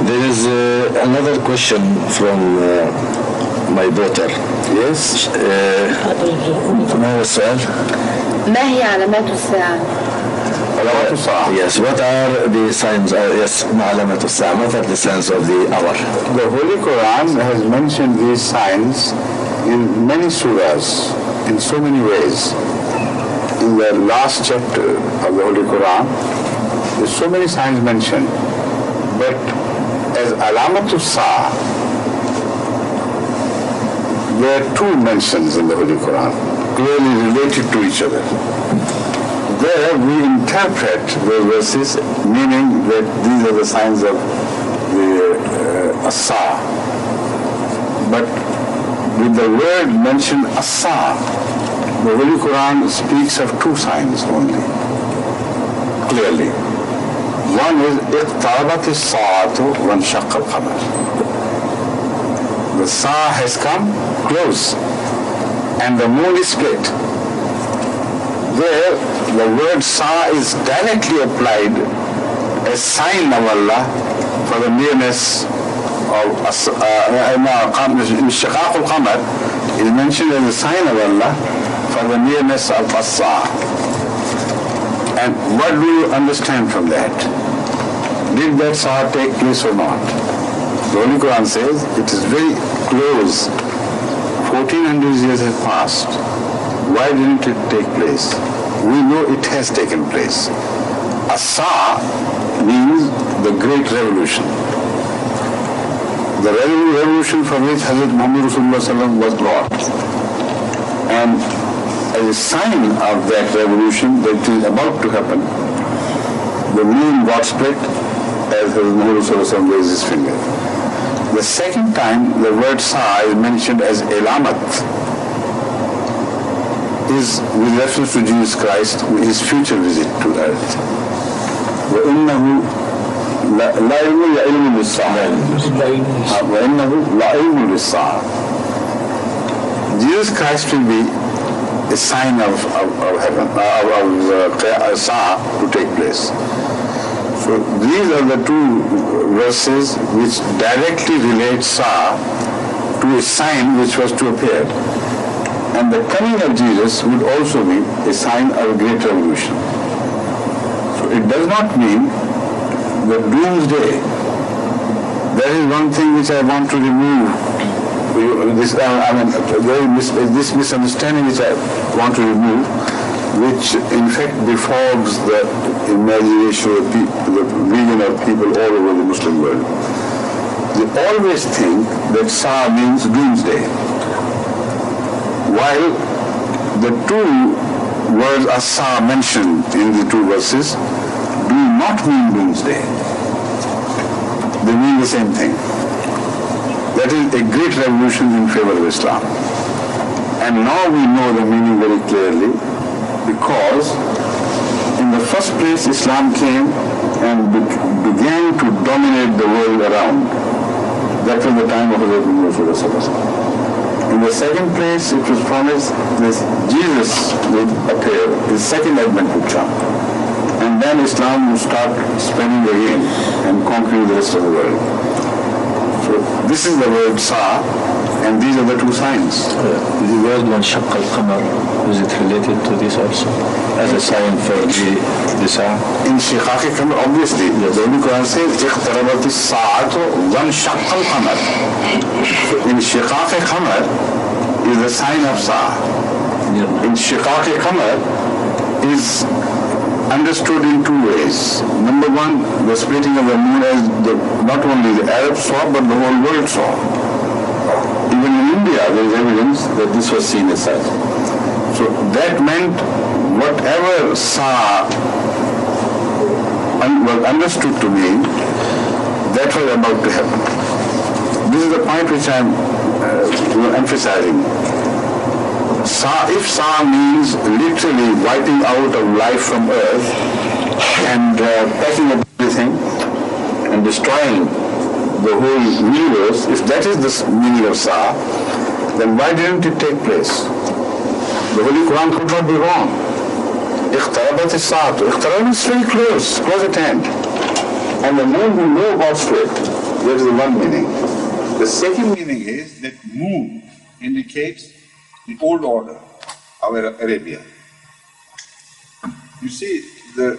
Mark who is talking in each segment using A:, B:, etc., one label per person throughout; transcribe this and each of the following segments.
A: There is another question from my daughter. Yes. ما هو السؤال؟
B: ما هي علامات الساعة؟
C: علامات الساعة.
A: Yes. What are the signs? Yes. علامات الساعة. What are the signs of the hour?
C: The Holy Quran has mentioned these signs in many surahs, in so many ways. In the last chapter of the Holy Quran, there's so many signs mentioned. But as alamat as-sa'a, there are two mentions in the Holy Quran, clearly related to each other. There we interpret those verses, meaning that these are the signs of the as-sa'a. But with the word mentioned as-sa'a, the Holy Quran speaks of two signs only, clearly. One is اقتربت الساعة وانشق القمر. The sa'a has come close and the moon is split. There, the word sa'a is directly applied as sign of Allah for the nearness of انشقاق القمر is mentioned as a sign of Allah for the nearness of as-sa'a. And what do you understand from that? Did that sa'a take place or not? The Holy Quran says it is very close. 1400 years have passed. Why didn't it take place? We know it has taken place. As-sa'a means the great revolution. The revolution for which Hazrat Muhammad Rasulullah was brought. And as a sign of that revolution that is about to happen, the moon got split as Muhammad Rasulullah raised his finger. The second time the word sa'a is mentioned as alamat is with reference to Jesus Christ, his future visit to earth. وَإِنَّهُ لَعِلْمٌ لِلسَّاعَةِ وَإِنَّهُ لَعِلْمٌ لِلسَّاعَةِ. Jesus Christ will be a sign of heaven, of sa'a to take place. So these are the two verses which directly relate sa'a to a sign which was to appear. And the coming of Jesus would also be a sign of a great revolution. So it does not mean the doomsday. That is one thing which I want to remove. This misunderstanding which I want to remove, which in fact deforms the imagination of the vision of people all over the Muslim world. They always think that sa'a means doomsday, while the two words as-sa'a mentioned in the two verses do not mean doomsday. They mean the same thing. That is a great revolution in favor of Islam. And now we know the meaning very clearly, because in the first place Islam came and began to dominate the world around. That was the time of Hazrat Muhammad. In the second place, it was promised that Jesus would appear, his second advent would come. And then Islam would start spreading again and conquering the rest of the world. So this is the word sa'a, and these are the two signs.
A: The word وانشق القمر, is it related to this also? As a sign for the sa'a?
C: In انشقاق القمر, obviously, the Holy Quran says اقتربت الساعة وانشق القمر. انشقاق القمر is the sign of sa'a. انشقاق القمر is understood in two ways. Number one, the splitting of the moon as not only the Arabs saw, but the whole world saw. Even in India, there is evidence that this was seen as such. So that meant whatever sa'a was understood to mean, that was about to happen. This is the point which I am emphasizing. If sa'a means literally wiping out of life from earth and packing up everything and destroying the whole universe, if that is the meaning of sa'a, then why didn't it take place? The Holy Quran could not be wrong. اقتربت الساعة. اقتربت is very close at hand. And the moon we know about straight That is the one meaning. The second meaning is that moon indicates the old order of Arabia. You see, the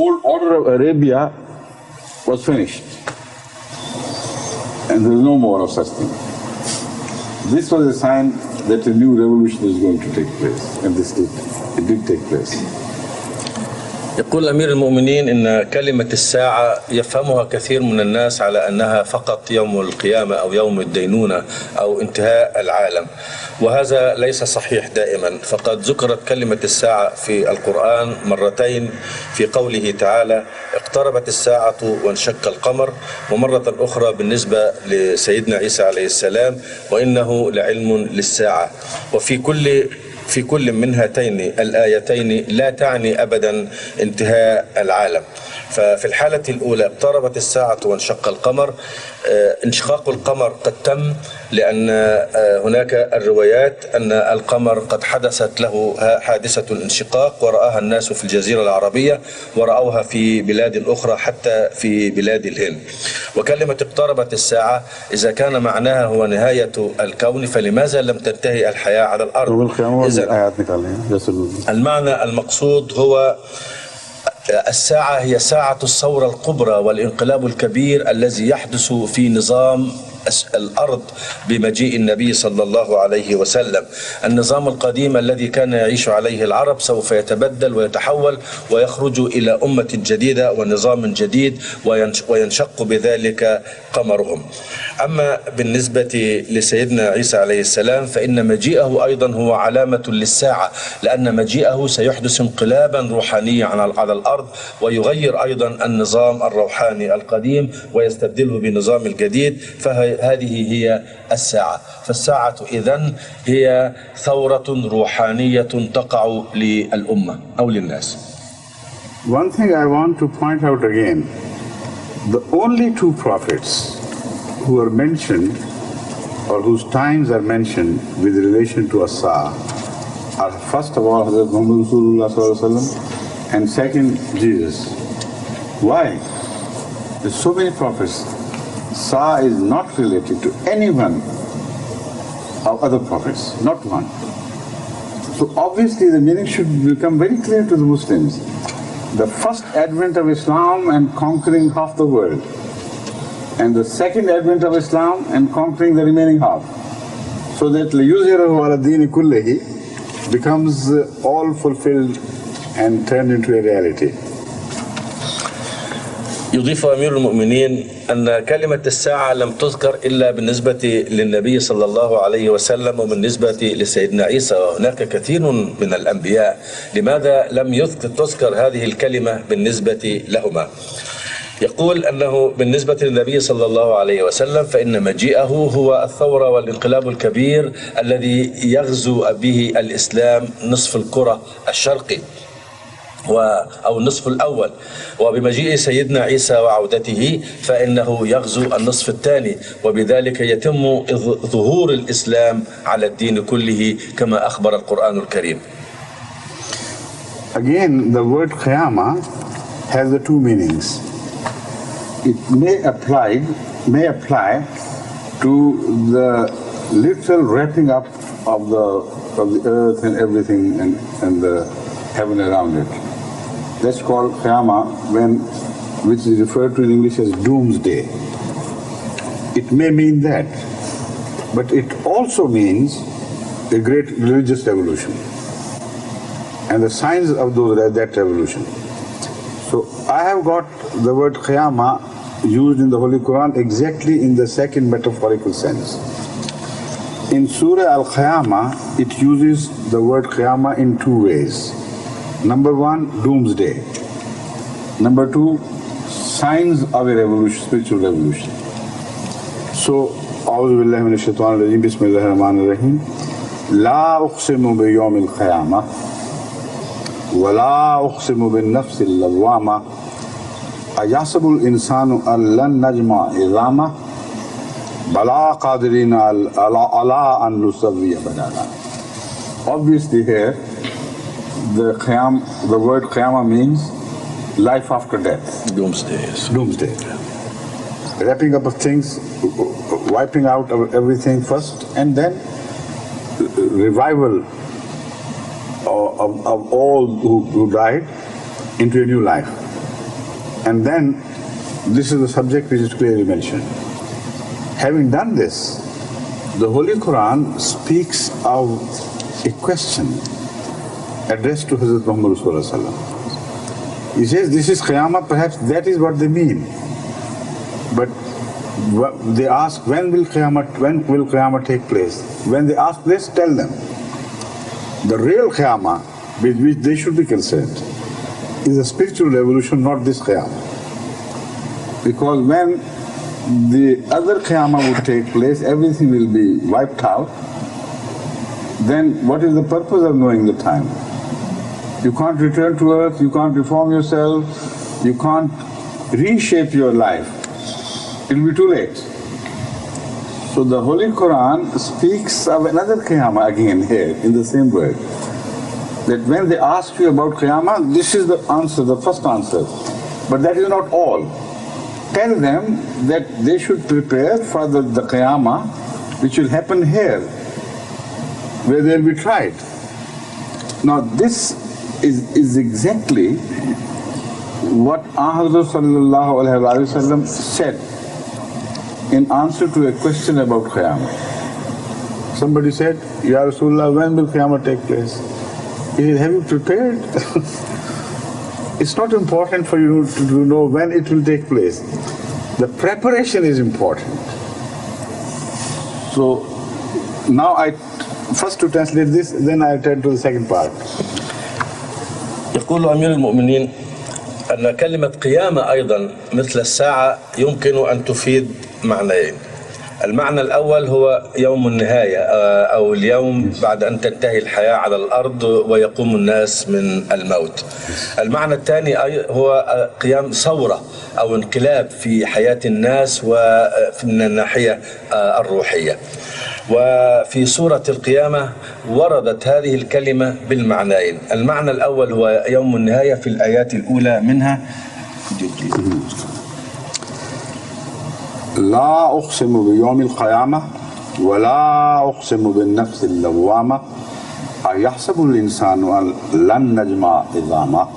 C: old order of Arabia was finished, and there is no more of such thing. This was a sign that a new revolution is going to take place, and it did take place.
A: يقول أمير المؤمنين إن كلمة الساعة يفهمها كثير من الناس على أنها فقط يوم القيامة أو يوم الدينونة أو انتهاء العالم، وهذا ليس صحيح دائما. فقد ذكرت كلمة الساعة في القرآن مرتين في قوله تعالى اقتربت الساعة وانشق القمر، ومرة أخرى بالنسبة لسيدنا عيسى عليه السلام وإنه لعلم للساعة. في كل من هاتين الآيتين لا تعني أبدا انتهاء العالم. ففي الحالة الأولى اقتربت الساعة وانشق القمر، انشقاق القمر قد تم لأن هناك الروايات أن القمر قد حدثت له حادثة الانشقاق ورآها الناس في الجزيرة العربية ورأوها في بلاد أخرى حتى في بلاد الهند. وكلمة اقتربت الساعة إذا كان معناها هو نهاية الكون فلماذا لم تنتهي الحياة على الأرض؟ المعنى المقصود هو الساعة هي ساعة الثورة الكبرى والانقلاب الكبير الذي يحدث في نظام الأرض بمجيء النبي صلى الله عليه وسلم. النظام القديم الذي كان يعيش عليه العرب سوف يتبدل ويتحول ويخرج إلى أمة جديدة ونظام جديد وينشق بذلك قمرهم. أما بالنسبة لسيدنا عيسى عليه السلام فإن مجيئه أيضا هو علامة للساعة، لأن مجيئه سيحدث انقلابا روحانيا على الأرض ويغير أيضا النظام الروحاني القديم ويستبدله بنظام الجديد، فهذه هي الساعة. فالساعة إذن هي ثورة روحانية تقع للأمة أو للناس.
C: One thing I want to point out again, the only two prophets who are mentioned or whose times are mentioned with relation to as-sa'a are first of all Hazrat Muhammad Rasulullah and second Jesus. Why? There's so many prophets. Sa'a is not related to anyone of other prophets, not one. So obviously the meaning should become very clear to the Muslims. The first advent of Islam and conquering half the world, and the second advent of Islam and conquering the remaining half. So that لِيُظْهِرَهُ عَلَى الدِّينِ كُلِّهِ becomes all fulfilled and turned into a reality.
A: يضيف أمير المؤمنين أن كلمة الساعة لم تذكر إلا بالنسبة للنبي صلى الله عليه وسلم وبالنسبة لسيدنا عيسى، وهناك كثير من الأنبياء. لماذا لم تذكر هذه الكلمة بالنسبة لهما؟ يقول أنه بالنسبة للنبي صلى الله عليه وسلم فإن مجيئه هو الثورة والانقلاب الكبير الذي يغزو به الإسلام نصف الكرة الشرقي أو النصف الأول، وبمجيء سيدنا عيسى وعودته فإنه يغزو النصف الثاني، وبذلك يتم ظهور الإسلام على الدين كله كما أخبر القرآن الكريم.
C: Again, the word qiyamah has the two meanings. It may apply to the literal wrapping up of the earth and everything and the heaven around it. That's called qiyamah, which is referred to in English as doomsday. It may mean that, but it also means a great religious revolution and the signs of that revolution. So I have got the word qiyamah used in the Holy Quran exactly in the second metaphorical sense. In Surah Al-Qiyamah, it uses the word qiyamah in two ways. Number one, doomsday. Number two, signs of a revolution, spiritual revolution. So, أعوذ بالله من الشيطان الرجيم بسم الله الرحمن الرحيم لا أقسم بيوم القيامة ولا أقسم بالنفس اللوامة أيحسب الإنسان أن لن نجمع عظامه بلى قادرين على أن نسوي بنانا. Obviously here, the word qiyamah means life after death.
A: Doomsday.
C: Doomsday. wrapping up of things, wiping out of everything first, and then revival of all who died into a new life. And then this is the subject which is clearly mentioned. Having done this, the Holy Quran speaks of a question addressed to Hazrat Muhammad Sallallahu Alaihi Wasallam. He says, this is Qiyamah, perhaps that is what they mean. But they ask, when will Qiyamah take place? When they ask this, tell them. The real Qiyamah with which they should be concerned is a spiritual revolution, not this Qiyamah. Because when the other Qiyamah would take place, everything will be wiped out, then what is the purpose of knowing the time? You can't return to earth, you can't reform yourself, you can't reshape your life. It will be too late. So the Holy Quran speaks of another Qiyamah again here in the same word. That when they ask you about Qiyamah, this is the answer, the first answer. But that is not all. Tell them that they should prepare for the Qiyamah which will happen here, where they will be tried. Now this is exactly what Ahmad sallallahu alaihi wasallam said in answer to a question about Qiyamah. Somebody said, Ya Rasulullah, when will Qiyamah take place? He said, have you prepared? It's not important for you to know when it will take place. The preparation is important. So now I first to translate this, then I turn to the second part.
A: يقول أمير المؤمنين أن كلمة قيامة أيضا مثل الساعة يمكن أن تفيد معنيين. المعنى الأول هو يوم النهاية أو اليوم بعد أن تنتهي الحياة على الأرض ويقوم الناس من الموت. المعنى الثاني هو قيام ثورة أو انقلاب في حياة الناس ومن الناحية الروحية. وفي سورة القيامة وردت هذه الكلمة بالمعنيين. المعنى الأول هو يوم النهاية في الآيات الأولى منها
C: لا أقسم بيوم القيامة ولا أقسم بالنفس اللوامة أيحسب الإنسان أن لن نجمع عظامه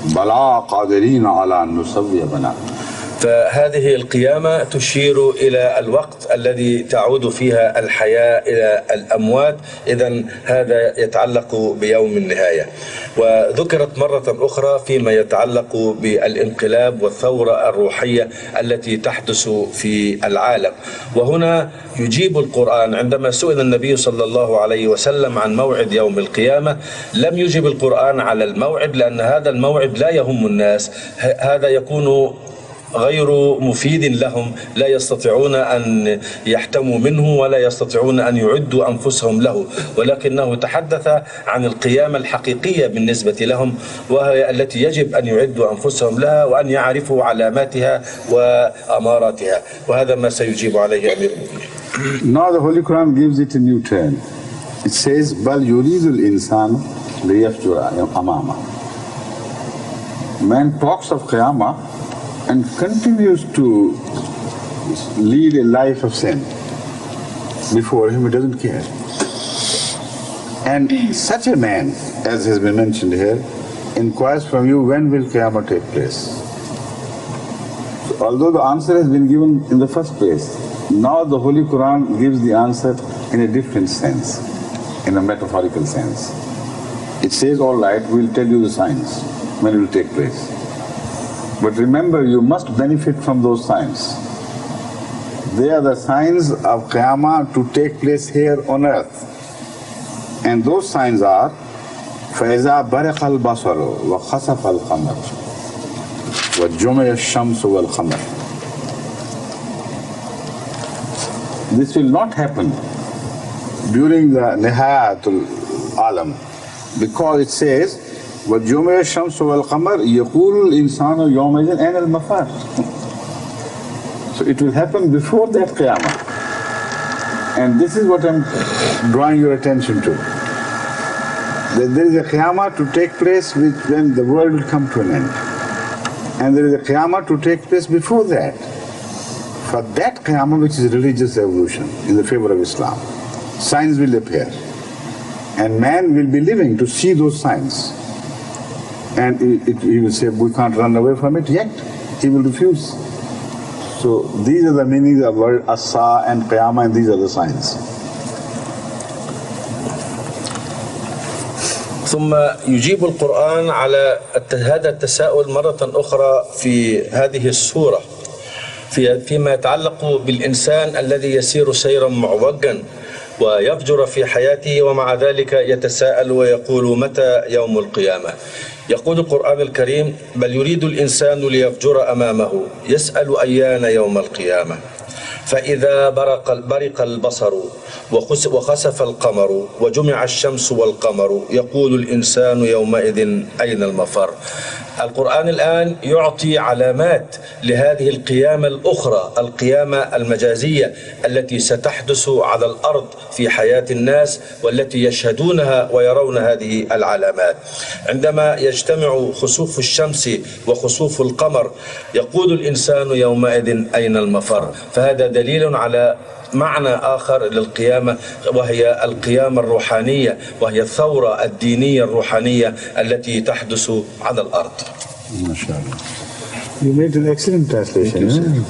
C: بلى قادرين على أن نسوي بنانه.
A: فهذه القيامة تشير إلى الوقت الذي تعود فيها الحياة إلى الأموات، إذن هذا يتعلق بيوم النهاية. وذكرت مرة أخرى فيما يتعلق بالانقلاب والثورة الروحية التي تحدث في العالم. وهنا يجيب القرآن عندما سئل النبي صلى الله عليه وسلم عن موعد يوم القيامة، لم يجب القرآن على الموعد لأن هذا الموعد لا يهم الناس، هذا يكون غير مفيد لهم، لا يستطيعون أن يحتموا منه ولا يستطيعون أن يعدوا أنفسهم له، ولكنه تحدث عن القيامة الحقيقية بالنسبة لهم، وهي التي يجب أن يعدوا أنفسهم لها وأن يعرفوا علاماتها وأماراتها، وهذا ما سيجيب عليه أمير المؤمنين.
C: Now the Holy Quran gives it a new turn. It says, بَلْ يُرِيدُ الْإِنسَانُ لِيَفْجُرَ أَمَامَهُ. Man talks of Qiyamah and continues to lead a life of sin. Before him, he doesn't care. And such a man, as has been mentioned here, inquires from you, when will Qiyamah take place? So, although the answer has been given in the first place, now the Holy Quran gives the answer in a different sense, in a metaphorical sense. It says, all right, we'll tell you the signs, when it will take place. But remember, you must benefit from those signs. They are the signs of Qiyamah to take place here on earth. And those signs are فَإِذَا بَرِقَ الْبَصَرُ وَخَسَفَ الْقَمَرُ وَجُمِعَ الشَّمْسُ وَالْقَمَرُ. This will not happen during the Nihayatul Alam, because it says وَجُمِعَ الشَّمْسُ وَالْقَمَرُ يَقُولُ الْإِنسَانُ يَوْمَئِذٍ أَيْنَ الْمَفَرُّ. So it will happen before that Qiyamah. And this is what I'm drawing your attention to. That there is a Qiyamah to take place when the world will come to an end. And there is a Qiyamah to take place before that. For that Qiyamah, which is religious evolution in the favor of Islam, signs will appear. And man will be living to see those signs. And he will say, we can't run away from it yet. He will refuse. So these are the meanings of word as-sa'a and Qiyamah, and these are the signs.
A: ثم يجيب القرآن على هذا التساؤل مرة أخرى في هذه السورة فيما يتعلق بالإنسان الذي يسير سيرا معوجا ويفجر في حياته ومع ذلك يتساءل ويقول متى يوم القيامة. يقول القرآن الكريم بل يريد الإنسان ليفجر أمامه يسأل أيان يوم القيامة فإذا برق البصر وخسف القمر وجمع الشمس والقمر يقول الإنسان يومئذ أين المفر. القرآن الآن يعطي علامات لهذه القيامة الأخرى، القيامة المجازية التي ستحدث على الأرض في حياة الناس والتي يشهدونها ويرون هذه العلامات. عندما يجتمع خسوف الشمس وخسوف القمر يقول الإنسان يومئذ أين المفر. فهذا دليل على معنى آخر للقيامة، وهي القيامة الروحانية، وهي الثورة الدينية الروحانية التي تحدث على الأرض.
C: MashaAllah. You made an excellent translation.